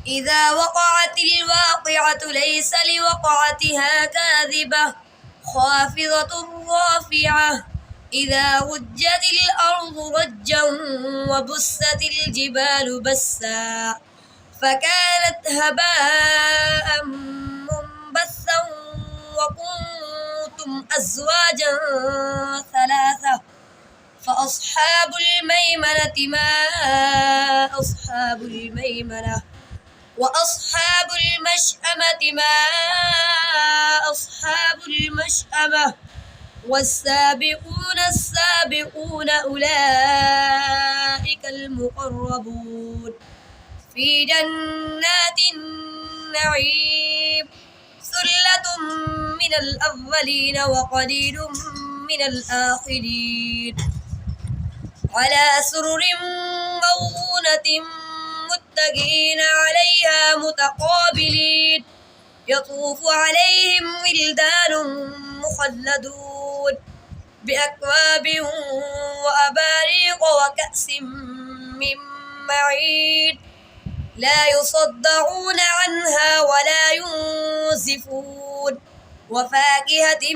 إذا وقعت الواقعة ليس لوقعتها كاذبة خافضة رافعة إذا رجت الأرض رجا وبست الجبال بسا فكانت هباء منبثا وكنتم أزواجا ثلاثة فأصحاب الميمنة ما أصحاب الميمنة وأصحاب المشأمة ما أصحاب المشأمة والسابقون السابقون أولئك المقربون في جنات النعيم ثلة من الأولين وقليل من الآخرين على سرر موضونة متكئين عليها متقابلين يطوف عليهم ولدان مخلدون بأكواب وأباريق وكأس من معين لا يصدعون عنها ولا ينزفون وفاكهة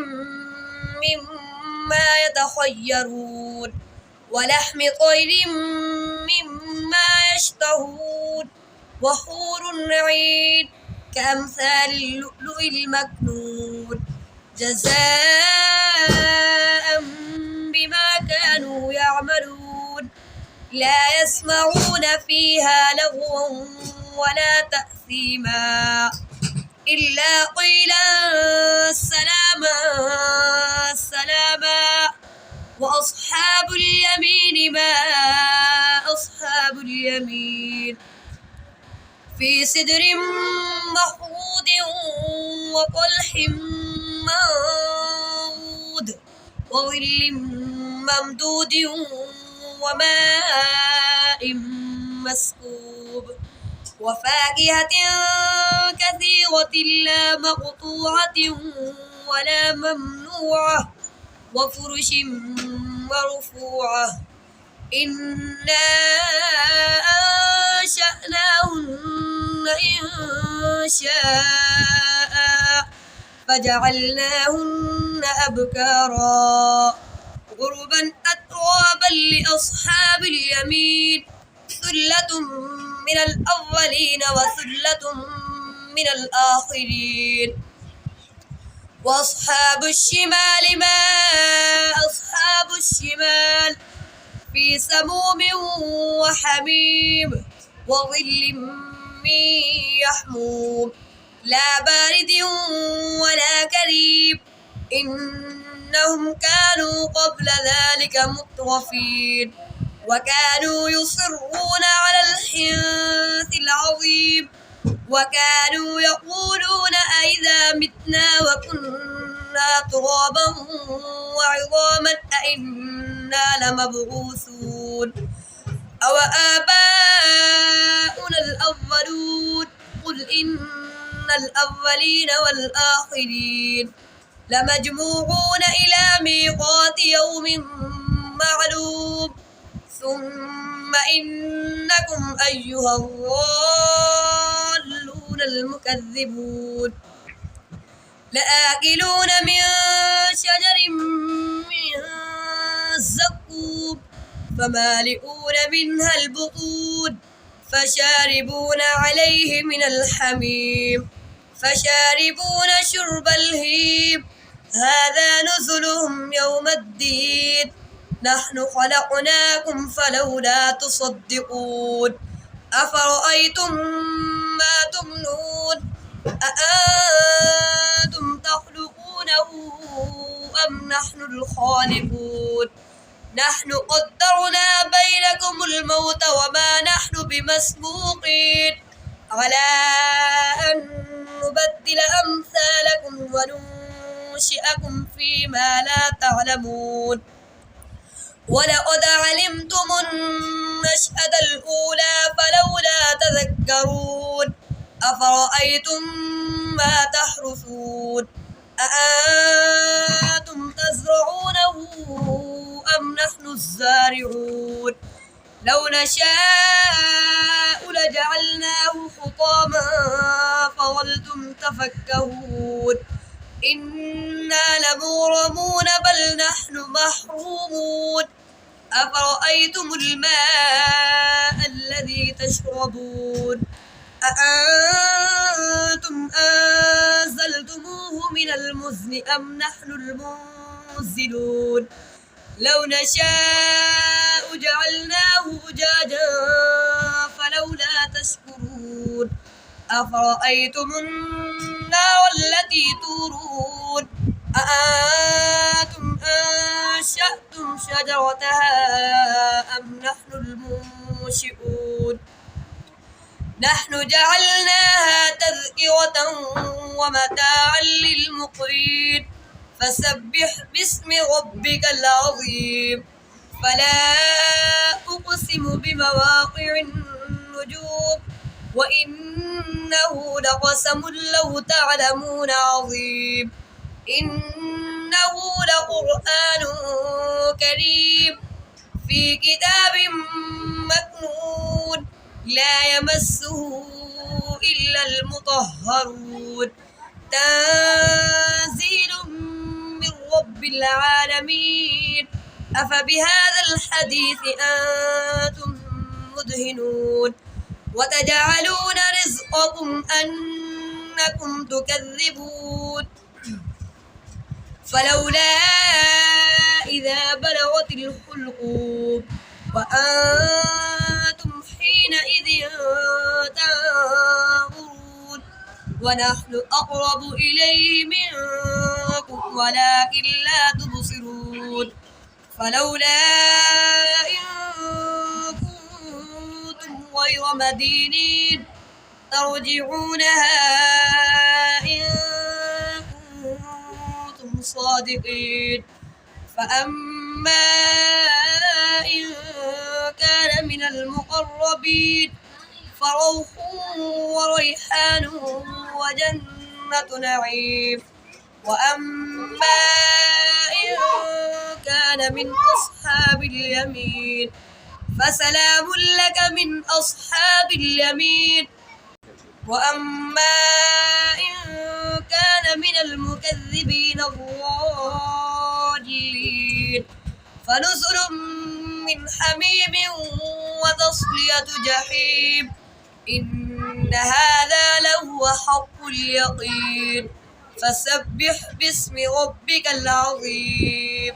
مما يتخيرون ولحم طير مما يشتهون وحور عين كأمثال اللؤلؤ المكنون جزاء بما كانوا يعملون لا يسمعون فيها لغوا ولا تأثيما إلا قيلا سلاما سلاما وأصحاب اليمين ما أصحاب اليمين في سدر مخضود وطلح منضود وظل ممدود وماء مسكوب وفاكهة كثيرة لا مقطوعة ولا ممنوعة وفرش مرفوعة إنا أنشأناهن إنشاء فجعلناهن أبكارا غربا أترابا لأصحاب اليمين ثلة من الأولين وثلة من الآخرين وأصحاب الشمال ما أصحاب الشمال في سموم وحميم وظل من يحموم لا بارد ولا كريم إنهم كانوا قبل ذلك مترفين وكانوا يصرون على الحنث العظيم وكانوا يقولون أئذا متنا وكنا ترابا وعظاما أئنا لمبعوثون أو آباؤنا الأولون قل إن الأولين والآخرين لمجموعون إلى ميقات يوم معلوم ثم إنكم أيها الضالون المكذبون لآكلون من شجر من زقوم فمالئون منها البطون فشاربون عليه من الحميم فشاربون شرب الهيم هذا نزلهم يوم الدين نحن خلقناكم فلولا تصدقون أفرأيتم ما تمنون أأنتم تخلقونه أم نحن الخالقون نحن قدرنا بينكم الموت وما نحن بمسبوقين على أن نبدل أمثالكم وننشئكم فيما لا تعلمون ولقد علمتم النشأة الأولى فلولا تذكرون أفرأيتم ما تحرثون أأنتم تزرعونه أم نحن الزارعون لو نشاء لجعلناه حطاما يتفكهون إنا لمغرمون بل نحن محرومون أفرأيتم الماء الذي تشربون أأنتم أنزلتموه من المزن أم نحن المنزلون لو نشاء جعلناه أجاجا فلولا تشكرون أفرأيتم النار التي تورون أأنتم أنشأتم شجرتها أم نحن المنشئون نحن جعلناها تذكرة ومتاعا للمقوين فسبح باسم ربك العظيم فلا أقسم بمواقع النجوم وإنه لقسم لو تعلمون عظيم إنه لقرآن كريم في كتاب مكنون لا يمسه إلا المطهرون تنزيل من رب العالمين أفبهذا الحديث أنتم مدهنون وتجعلون رزقكم أنكم تكذبون فلولا إذا بلغت الحلقوم وأنتم حينئذ تنظرون ونحن أقرب إليه منكم ولكن لا تبصرون فلولا إن كنتم غير مدينين ترجعونها إن كنتم صادقين فأما إن كان من المقربين فروح وريحان وجنة نعيم وأما إن كان من أصحاب اليمين فسلام لك من أصحاب اليمين وأما إن كان من المكذبين الضالين فنزل من حميم وتصلية جحيم إن هذا لهو حق اليقين فسبح باسم ربك العظيم